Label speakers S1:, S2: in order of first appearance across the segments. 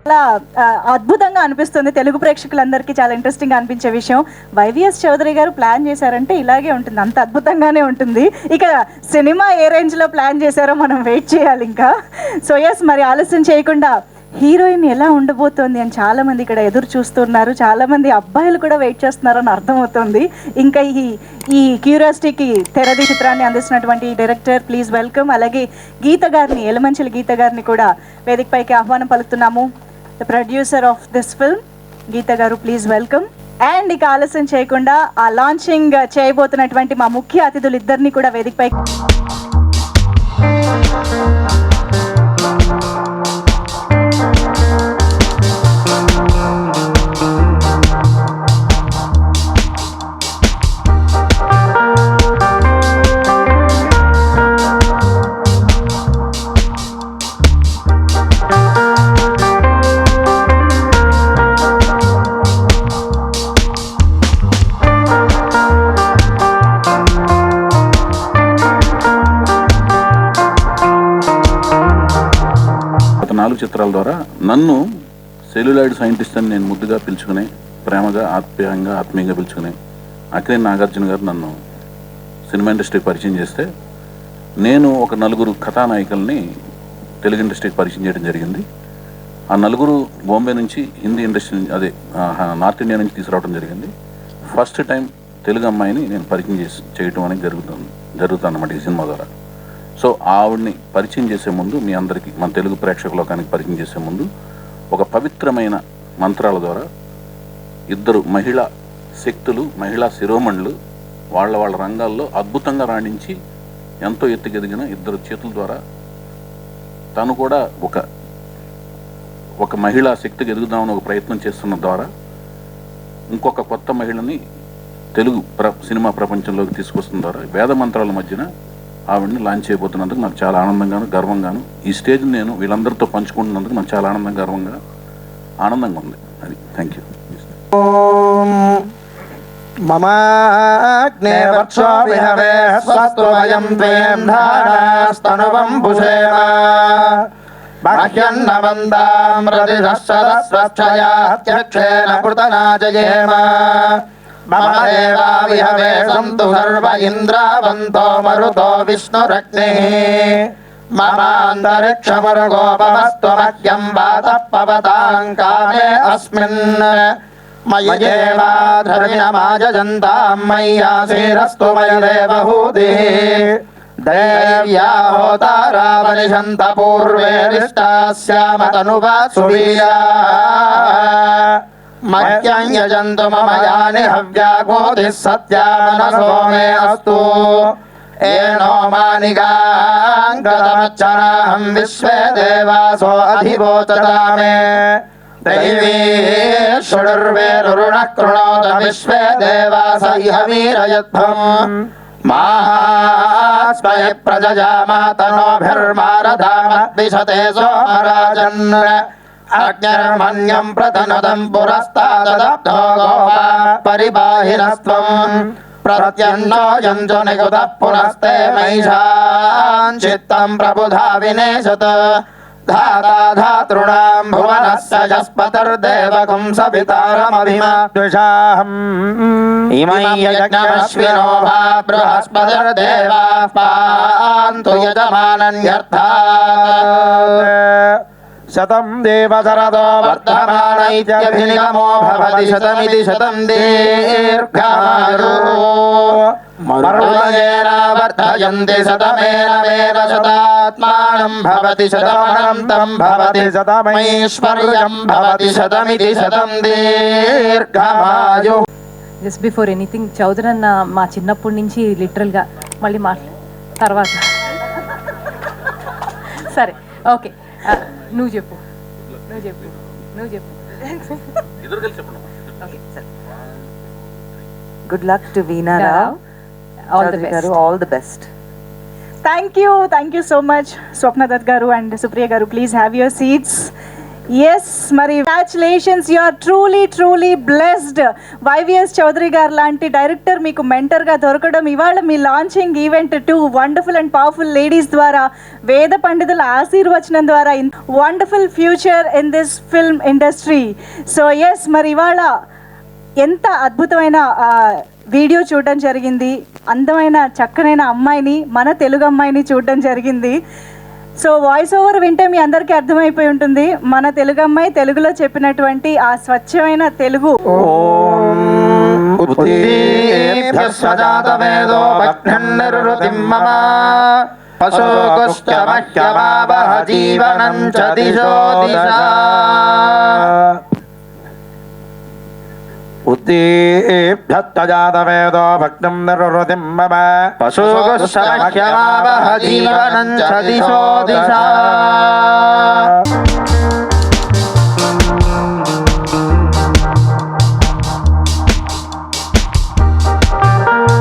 S1: చాలా అద్భుతంగా అనిపిస్తుంది. తెలుగు ప్రేక్షకులందరికీ చాలా ఇంట్రెస్టింగ్గా అనిపించే విషయం, వైవిఎస్ చౌదరి గారు ప్లాన్ చేశారంటే ఇలాగే ఉంటుంది, అంత అద్భుతంగానే ఉంటుంది. ఇక సినిమా ఏ రేంజ్లో ప్లాన్ చేశారో మనం వెయిట్ చేయాలి ఇంకా. సో ఎస్, మరి ఆలస్యం చేయకుండా హీరోయిన్ ఎలా ఉండబోతోంది అని చాలామంది ఇక్కడ ఎదురు చూస్తున్నారు. చాలామంది అబ్బాయిలు కూడా వెయిట్ చేస్తున్నారని అర్థమవుతుంది. ఇంకా ఈ క్యూరియాసిటీకి తెరది చిత్రాన్ని అందిస్తున్నటువంటి డైరెక్టర్ ప్లీజ్ వెల్కమ్. అలాగే గీత గారిని, ఎలమంచిలి గీత గారిని కూడా వేదికపైకి ఆహ్వానం పలుకుతున్నాము. The producer of this film Geetha గారు, ప్లీజ్ వెల్కమ్. అండ్ ఇక ఆలస్యం చేయకుండా ఆ లాంచింగ్ చేయబోతున్నటువంటి మా ముఖ్య అతిథులు ఇద్దరిని కూడా వేదికపైకి
S2: చిత్రాల ద్వారా నన్ను సెల్యులాయిడ్ సైంటిస్ట్ అని నేను ముద్దుగా పిలుచుకునే, ప్రేమగా ఆత్మీయంగా పిలుచుకునే అక్కినేని నాగార్జున గారు నన్ను సినిమా ఇండస్ట్రీకి పరిచయం చేస్తే, నేను ఒక నలుగురు కథానాయకుల్ని తెలుగు ఇండస్ట్రీకి పరిచయం చేయడం జరిగింది. ఆ నలుగురు బాంబే నుంచి హిందీ ఇండస్ట్రీ, అదే నార్త్ ఇండియా నుంచి తీసుకురావడం జరిగింది. ఫస్ట్ టైం తెలుగు అమ్మాయిని నేను పరిచయం చేయటం అనేది జరుగుతుందన్నమాట ఈ సినిమా ద్వారా. సో ఆవిడ్ని పరిచయం చేసే ముందు, మీ అందరికీ, మన తెలుగు ప్రేక్షక లోకానికి పరిచయం చేసే ముందు, ఒక పవిత్రమైన మంత్రాల ద్వారా ఇద్దరు మహిళా శక్తులు, మహిళా శిరోమణులు వాళ్ళ రంగాల్లో అద్భుతంగా రాణించి ఎంతో ఎత్తుకెదిగిన ఇద్దరు చేతుల ద్వారా తను కూడా ఒక మహిళా శక్తికి ఎదుగుదామని ఒక ప్రయత్నం చేస్తున్న ద్వారా ఇంకొక కొత్త మహిళని తెలుగు సినిమా ప్రపంచంలోకి తీసుకొస్తున్న ద్వారా వేద మంత్రాల మధ్యన ఆవిడని లాంచ్ చేయబోతున్నందుకు నాకు చాలా ఆనందంగాను గర్వంగాను, ఈ స్టేజ్ నేను వీళ్ళందరితో పంచుకుంటున్నందుకు నాకు చాలా ఆనందంగా ఉంది. అది థ్యాంక్ యూ.
S3: మమాగ్నే వర్షో విహవే స్వస్త్వయం త్వేం ధారాస్తనువం భుషేమ బాహ్యన్నవందాం ప్రతిదశ్చదస్రక్షయాత్యక్షేణ కృతనాజయేమ మమ దేవా విహవే సంతు సర్వ ఇంద్రావంతో మరుతో విష్ణురగ్నిః మమాంతరిక్షమరుగోపమస్త్వమహ్యం వాతః పవతాం కామే అస్మిన్ మయి దేవాధర్మిణమాజజంతాం మయ్యాసీరస్తు మయ దేవహూతిః దేవ్యా హోతారావనిషంత పూర్వే రిష్టాస్యామ తనువా సువీరా మహ్యం యజంతు మమ యాని హవ్యాగోధిః సత్యామనసో మే అస్తు ఏనో మానిగాంగతమచ్చనాహం విశ్వే దేవాసో అధివోచతా మే దైవీ షుడుర్వేరురుణః కృణోత విశ్వే దేవాస ఇహ వీరయధ్వం మాస్మయ ప్రజజామాతనోభిర్మారధామద్విషతే సోమరాజన్ అగ్నిర్మన్యం ప్రతనుదం పురస్తాదబ్ధో గోపా పరిబాహిరస్త్వం ప్రత్యన్నోయం చ నిగుతః పునస్తే మహిషాన్ చిత్తం ప్రబుధా వినేశత ధాతా ధాతॄణాం భువనస్య యస్పతిర్దేవకం సవితారమభిమాద్విషాహం ఇమై యజ్ఞమశ్వినో భా బృహస్పతిర్దేవాః పాन्तు యజమానన్యర్థాత్ శతం దేవశరదో వర్ధమాన ఇత్యభినిగమో భవతి శతమితి శతం దీర్ఘమాయుః మరుళయేన వర్ధయంతి శతమేన వేద శతాత్మానం భవతి శతమనంతం భవతి శతమైశ్వర్యం భవతి శతమితి శతం దీర్ఘమాయుః.
S4: జస్ట్ బిఫోర్ ఎనీథింగ్, చౌదరి అన్న మా చిన్నప్పటి నుంచి లిటరల్గా మళ్ళీ తర్వాత సరే ఓకే, నువ్వు చెప్పు.
S5: Good luck to Veena Rao. All the best.
S1: Thank you so much, Swapna Dutt garu and Supriya garu. Please have your seats. Yes, మరి congratulations, you are truly blessed. YVS Chowdary గారు లాంటి డైరెక్టర్ మీకు మెంటర్గా దొరకడం, ఇవాళ మీ launching event 2 wonderful and powerful ladies ద్వారా, వేద పండితుల ఆశీర్వచనం ద్వారా wonderful future in this film industry. So yes, మరి ఇవాళ ఎంత అద్భుతమైన వీడియో చూడడం జరిగింది. అందమైన చక్కనైన అమ్మాయిని, మన తెలుగు అమ్మాయిని చూడడం జరిగింది. సో వాయిస్ ఓవర్ వింటే మీ అందరికీ అర్థమైపోయి ఉంటుంది, మన తెలుగు అమ్మాయి తెలుగులో చెప్పినటువంటి ఆ స్వచ్ఛమైన తెలుగు.
S3: ఉత్తేభ్యస్తజాతవేదో భక్తం నిరుతిం మమ పశుగుశ్చమహ్యమావహ జీవనం చ దిశో దిశా.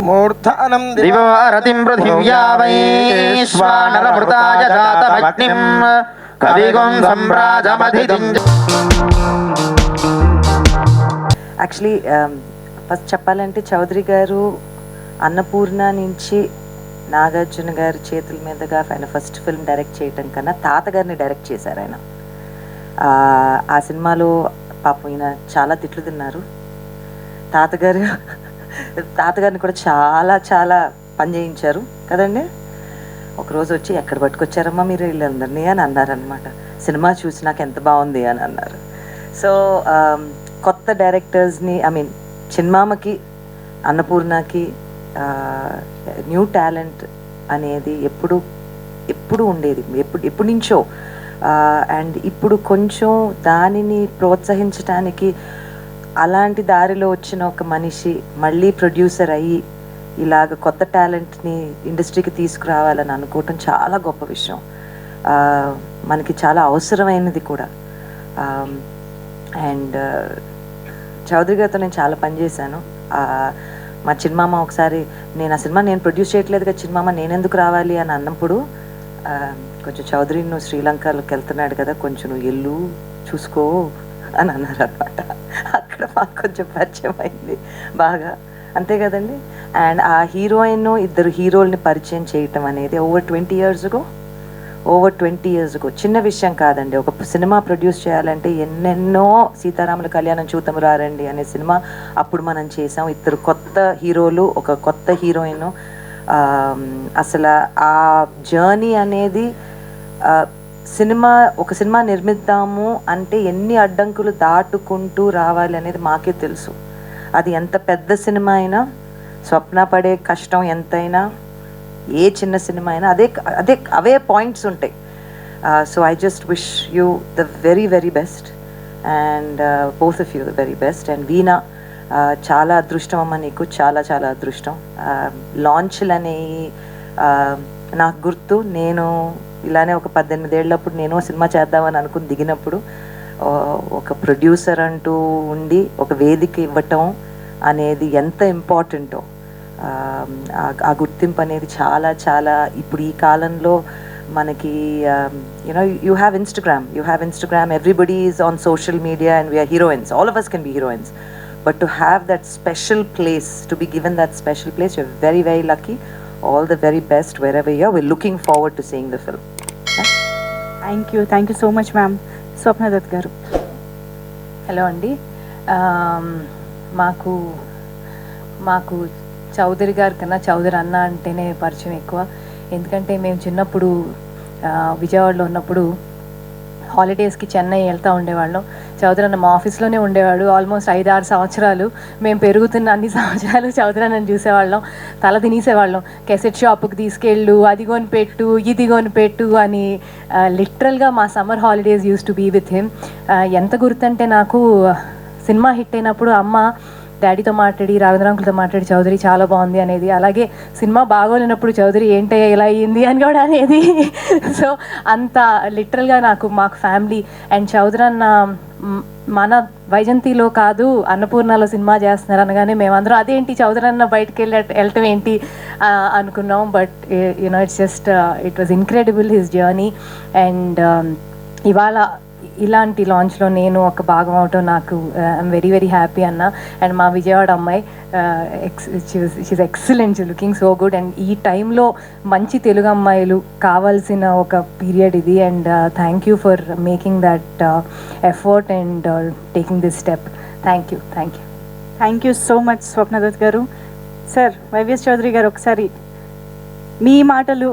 S3: మూర్ధనం దివరతిం పృథివ్యా వైశ్వానరమృతాయ జాతమగ్నిం కవిగుం సంరాజమధితిం.
S5: యాక్చువల్లీ ఫస్ట్ చెప్పాలంటే చౌదరి గారు అన్నపూర్ణ నుంచి నాగార్జున గారి చేతుల మీదుగా ఆయన ఫస్ట్ ఫిల్మ్ డైరెక్ట్ చేయటం కన్నా తాతగారిని డైరెక్ట్ చేశారు ఆయన. ఆ సినిమాలో పాపం ఈయన చాలా తిట్లు తిన్నారు. తాతగారిని కూడా చాలా పని చేయించారు కదండి. ఒకరోజు వచ్చి ఎక్కడ పట్టుకొచ్చారమ్మా మీరు వీళ్ళందరినీ అని అన్నారనమాట. సినిమా చూసి నాకు ఎంత బాగుంది అని అన్నారు. సో కొత్త డైరెక్టర్స్ని, ఐ మీన్ చిన్మామకి, అన్నపూర్ణకి న్యూ టాలెంట్ అనేది ఎప్పుడు ఉండేది, ఎప్పుడు నుంచో. అండ్ ఇప్పుడు కొంచెం దానిని ప్రోత్సహించడానికి అలాంటి దారిలో వచ్చిన ఒక మనిషి మళ్ళీ ప్రొడ్యూసర్ అయ్యి ఇలాగ కొత్త టాలెంట్ని ఇండస్ట్రీకి తీసుకురావాలని అనుకోవటం చాలా గొప్ప విషయం, మనకి చాలా అవసరమైనది కూడా. అండ్ చౌదరి గారితో నేను చాలా పనిచేశాను. మా చిన్నమామ ఒకసారి నేను ఆ సినిమా నేను ప్రొడ్యూస్ చేయట్లేదుగా చిన్నమామ నేనెందుకు రావాలి అని అన్నప్పుడు, కొంచెం చౌదరి నువ్వు శ్రీలంకలోకి వెళ్తున్నాడు కదా, కొంచెం నువ్వు ఎల్లు చూసుకో అని అన్నారు అనమాట. అక్కడ మాకు కొంచెం పరిచయం అయింది బాగా, అంతే కదండి. అండ్ ఆ హీరోయిన్ ఇద్దరు హీరోల్ని పరిచయం చేయటం అనేది ఓవర్ 20 years ago చిన్న విషయం కాదండి. ఒక సినిమా ప్రొడ్యూస్ చేయాలంటే ఎన్నెన్నో సీతారాముల కళ్యాణం చూతము రారండి అనే సినిమా అప్పుడు మనం చేసాం. ఇద్దరు కొత్త హీరోలు, ఒక కొత్త హీరోయిన్. అసలు ఆ జర్నీ అనేది ఒక సినిమా నిర్మిద్దాము అంటే ఎన్ని అడ్డంకులు దాటుకుంటూ రావాలి అనేది మాకే తెలుసు. అది ఎంత పెద్ద సినిమా అయినా, స్వప్న పడే కష్టం ఎంతైనా, ఏ చిన్న సినిమా అయినా అవే పాయింట్స్ ఉంటాయి. So I just wish you the very best and both of you the very best. And Veena చాలా అదృష్టం అమ్మ, నీకు చాలా అదృష్టం. లాంచ్లు అనేవి నాకు గుర్తు, నేను ఇలానే ఒక 18 ఏళ్ళప్పుడు నేను సినిమా చేద్దామని అనుకుని దిగినప్పుడు ఒక ప్రొడ్యూసర్ అంటూ ఉండి ఒక వేదిక ఇవ్వటం అనేది ఎంత ఇంపార్టెంటో, ఆ గుర్తింపు అనేది చాలా ఇప్పుడు ఈ కాలంలో మనకి you have Instagram, everybody is on social media and we are heroines, all of us can be heroines, but to have that special place, to be given that special place, you're very lucky. All the very best wherever you are. We're looking forward to seeing the film.
S1: Thank you so much ma'am. Swapna Dutt గారు.
S4: Hello అండి. మాకు చౌదరి గారి కన్నా చౌదరి అన్న అంటేనే పరిచయం ఎక్కువ. ఎందుకంటే మేము చిన్నప్పుడు విజయవాడలో ఉన్నప్పుడు హాలిడేస్కి చెన్నై వెళ్తూ ఉండేవాళ్ళం. చౌదరి అన్న మా ఆఫీస్లోనే ఉండేవాడు. ఆల్మోస్ట్ 5-6 సంవత్సరాలు మేము పెరుగుతున్న అన్ని సంవత్సరాలు చౌదరి అన్నని చూసేవాళ్ళం, తల తినేసేవాళ్ళం. కెసెట్ షాప్కి తీసుకెళ్ళు, అది కొనిపెట్టు, ఇది కొనిపెట్టు అని. లిటరల్గా మా summer holidays used to be with him. ఎంత గుర్తంటే నాకు సినిమా హిట్ అయినప్పుడు అమ్మ డాడీతో మాట్లాడి, రాఘవేంద్ర అంకుల్తో మాట్లాడి చౌదరి చాలా బాగుంది అనేది, అలాగే సినిమా బాగోలేనప్పుడు చౌదరి ఏంటయ్యా ఇలా అయ్యింది అని కూడా అనేది. సో అంత లిటరల్గా మాకు ఫ్యామిలీ. అండ్ చౌదరి అన్న మన వైజంతిలో కాదు అన్నపూర్ణలో సినిమా చేస్తున్నారు అనగానే మేమందరం అదేంటి చౌదరి అన్న బయటకు వెళ్ళటం ఏంటి అనుకున్నాం. But it's just it was incredible his journey. And ఇవాళ ఇలాంటి లాంచ్లో నేను ఒక భాగం అవటం నాకు ఐఎమ్ వెరీ వెరీ హ్యాపీ అన్న. అండ్ మా విజయవాడ అమ్మాయి she's excellent, looking so good. And ఈ టైంలో మంచి తెలుగు అమ్మాయిలు కావాల్సిన ఒక పీరియడ్ ఇది. And thank you for making that effort and taking this step. Thank you.
S1: Thank you so much Swapna Dutt గారు. సార్, వైవిఎస్ చౌదరి గారు, ఒకసారి మీ మాటలు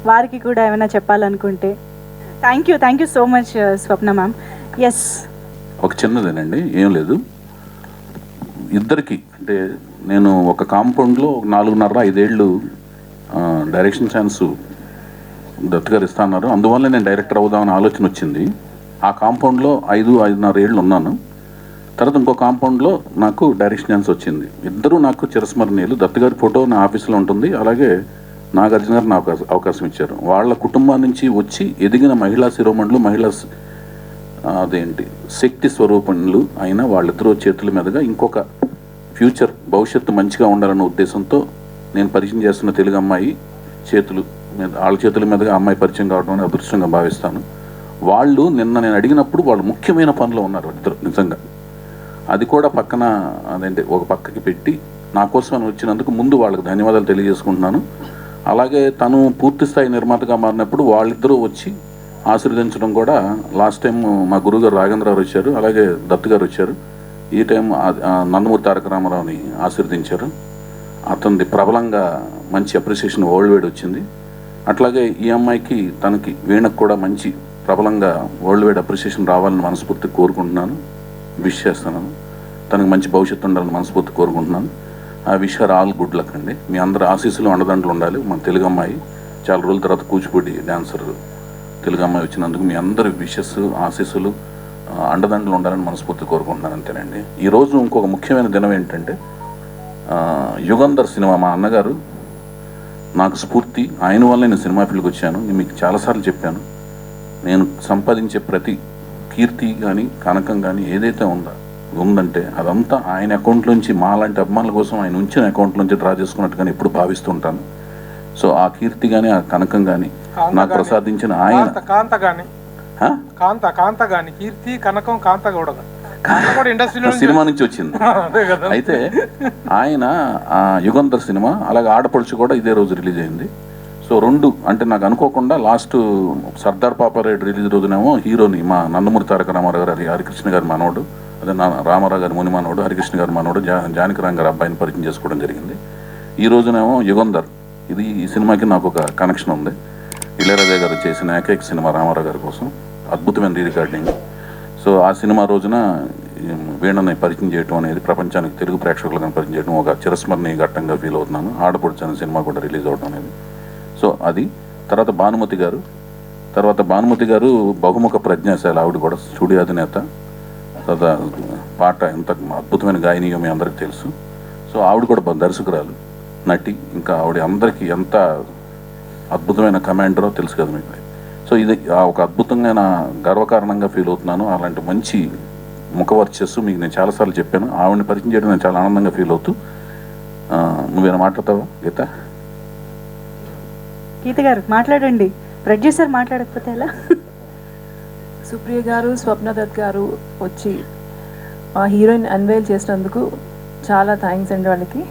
S1: వారికి కూడా ఏమైనా చెప్పాలనుకుంటే. Thank you so much Swapna ma'am. Yes,
S2: ఒక చిన్నదేనండి, ఏం లేదు. ఇద్దరికి అంటే నేను ఒక కాంపౌండ్లో 4.5 ఏళ్ళు డైరెక్షన్ ఛాన్స్ దత్ గారు ఇస్తా అన్నారు. అందువల్ల నేను డైరెక్టర్ అవుదామని ఆలోచన వచ్చింది. ఆ కాంపౌండ్లో 5.5 ఏళ్ళు ఉన్నాను. తర్వాత ఇంకో కాంపౌండ్లో నాకు డైరెక్షన్ ఛాన్స్ వచ్చింది. ఇద్దరూ నాకు చిరస్మరణీయులు. దత్ గారి ఫోటో నా ఆఫీస్లో ఉంటుంది, అలాగే నాగార్జున గారు నాకు అవకాశం ఇచ్చారు. వాళ్ళ కుటుంబం నుంచి వచ్చి ఎదిగిన మహిళా శిరోమణులు, అదేంటి శక్తి స్వరూపణులు అయిన వాళ్ళిద్దరూ చేతుల మీదుగా ఇంకొక ఫ్యూచర్ భవిష్యత్తు మంచిగా ఉండాలన్న ఉద్దేశంతో నేను పరిచయం చేస్తున్న తెలుగు అమ్మాయి వాళ్ళ చేతుల మీదుగా అమ్మాయి పరిచయం కావడం అని అదృష్టంగా భావిస్తాను. వాళ్ళు నిన్న నేను అడిగినప్పుడు వాళ్ళు ముఖ్యమైన పనిలో ఉన్నారు ఇద్దరు, నిజంగా. అది కూడా పక్కన అదేంటి ఒక పక్కకి పెట్టి నా కోసం అని వచ్చినందుకు ముందు వాళ్ళకి ధన్యవాదాలు తెలియజేసుకుంటున్నాను. అలాగే తను పూర్తి స్థాయి నిర్మాతగా మారినప్పుడు వాళ్ళిద్దరూ వచ్చి ఆశీర్వదించడం కూడా. లాస్ట్ టైం మా గురువుగారు రాఘవేంద్రరావు వచ్చారు, అలాగే దత్ గారు వచ్చారు. ఈ టైం నందమూరి తారక రామారావుని ఆశీర్వదించారు. అతనిది ప్రబలంగా మంచి అప్రిసియేషన్ వరల్డ్ వైడ్ వచ్చింది. అట్లాగే ఈ అమ్మాయికి తనకి వీణకు కూడా మంచి ప్రబలంగా వరల్డ్ వైడ్ అప్రిసియేషన్ రావాలని మనస్ఫూర్తి కోరుకుంటున్నాను, విష్ చేస్తున్నాను. తనకు మంచి భవిష్యత్తు ఉండాలని మనస్ఫూర్తి కోరుకుంటున్నాను. ఆ wish her all good luck అండి. మీ అందరు ఆశీస్సులు అండదండలు ఉండాలి. మన తెలుగు అమ్మాయి చాలా రోజుల తర్వాత కూచిపూడి డాన్సర్ తెలుగు అమ్మాయి వచ్చినందుకు మీ అందరి విషెస్, ఆశీస్సులు, అండదండలు ఉండాలని మనస్ఫూర్తి కోరుకుంటున్నాను. అంతేనండి. ఈరోజు ఇంకొక ముఖ్యమైన దినం ఏంటంటే యుగంధర్ సినిమా. మా అన్నగారు నాకు స్ఫూర్తి. ఆయన వల్ల నేను సినిమా ఫీల్డ్కి వచ్చాను. నేను మీకు చాలాసార్లు చెప్పాను, నేను సంపాదించే ప్రతి కీర్తి కానీ కనకం కానీ ఏదైతే ఉందంటే అదంతా ఆయన అకౌంట్లోంచి, మా లాంటి అభిమానుల కోసం ఆయన ఉంచిన అకౌంట్లోంచి డ్రా చేసుకున్నట్టుగానే ఎప్పుడు భావిస్తుంటాను. సో ఆ కీర్తి కానీ ఆ కనకం కానీ నాకు ప్రసాదించిన ఆయన
S6: కీర్తి కనకం కాంత కూడా
S2: సినిమా నుంచి వచ్చింది. అయితే ఆయన యుగంధర్ సినిమా, అలాగే ఆడపడుచు కూడా ఇదే రోజు రిలీజ్ అయింది. సో రెండు అంటే నాకు అనుకోకుండా లాస్ట్ సర్దార్ పాపారెడ్డి రిలీజ్ రోజునేమో హీరోని మా నందమూరి తారక రామారావు గారు, హరికృష్ణ గారి మనోడు, అదే రామారావు గారి ముని మనోడు, హరికృష్ణ గారి మనోడు జానకిరామ్ గారి అబ్బాయిని పరిచయం చేసుకోవడం జరిగింది. ఈ రోజునేమో యుగంధర్. ఈ సినిమాకి నాకు ఒక కనెక్షన్ ఉంది. ఇళయరాజా గారు చేసిన ఏకైక సినిమా రామారావు గారి కోసం, అద్భుతమైన రీరికార్డింగ్. సో ఆ సినిమా రోజున వీణని పరిచయం చేయడం అనేది ప్రపంచానికి, తెలుగు ప్రేక్షకులను పరిచయం చేయడం ఒక చిరస్మరణీయ ఘట్టంగా ఫీల్ అవుతున్నాను. ఆడపడుచు అనే సినిమా కూడా రిలీజ్ అవడం అనేది. సో అది. తర్వాత భానుమతి గారు బహుముఖ ప్రజ్ఞాశాలి. ఆవిడ కూడా స్టూడియో అధినేత. తర్వాత పాట ఎంత అద్భుతమైన గాయనీయో మీ అందరికీ తెలుసు. సో ఆవిడ కూడా దర్శకురాలు, నటి. ఇంకా ఆవిడ అందరికీ ఎంత అద్భుతమైన కమాండరో తెలుసు కదా మీకు. సో ఇది ఒక అద్భుతంగా గర్వకారణంగా ఫీల్ అవుతున్నాను. అలాంటి మంచి ముఖవర్చస్సు మీకు నేను చాలాసార్లు చెప్పాను. ఆవిడని పరిచయం చేయడం నేను చాలా ఆనందంగా ఫీల్ అవుతూ. నువ్వేనా మాట్లాడతావా గీత?
S1: గీత గారు మాట్లాడండి, ప్రొడ్యూసర్ మాట్లాడకపోతే ఎలా?
S4: సుప్రియ గారు, స్వప్నదత్ గారు వచ్చి మా హీరోయిన్ అన్వైల్ చేసినందుకు చాలా థ్యాంక్స్ అండి వాళ్ళకి.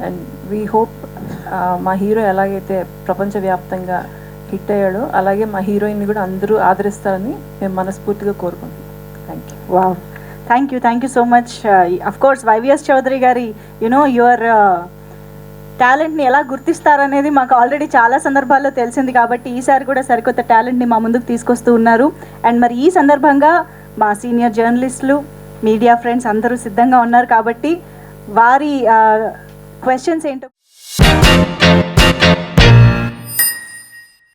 S4: అండ్ వీ హోప్ మా హీరో ఎలాగైతే ప్రపంచవ్యాప్తంగా హిట్ అయ్యాడో అలాగే మా హీరోయిన్ని కూడా అందరూ ఆదరిస్తారని మేము మనస్ఫూర్తిగా కోరుకుంటున్నాం. Thank you.
S1: Wow, thank you so much. Of course YVS Chowdary గారి యువర్ టాలెంట్ని ఎలా గుర్తిస్తారనేది మాకు ఆల్రెడీ చాలా సందర్భాల్లో తెలిసింది. కాబట్టి ఈసారి కూడా సరికొత్త టాలెంట్ని మా ముందుకు తీసుకొస్తూ ఉన్నారు. అండ్ మరి ఈ సందర్భంగా మా సీనియర్ జర్నలిస్టులు, మీడియా ఫ్రెండ్స్ అందరూ సిద్ధంగా ఉన్నారు. కాబట్టి వారి క్వశ్చన్స్ ఏంటో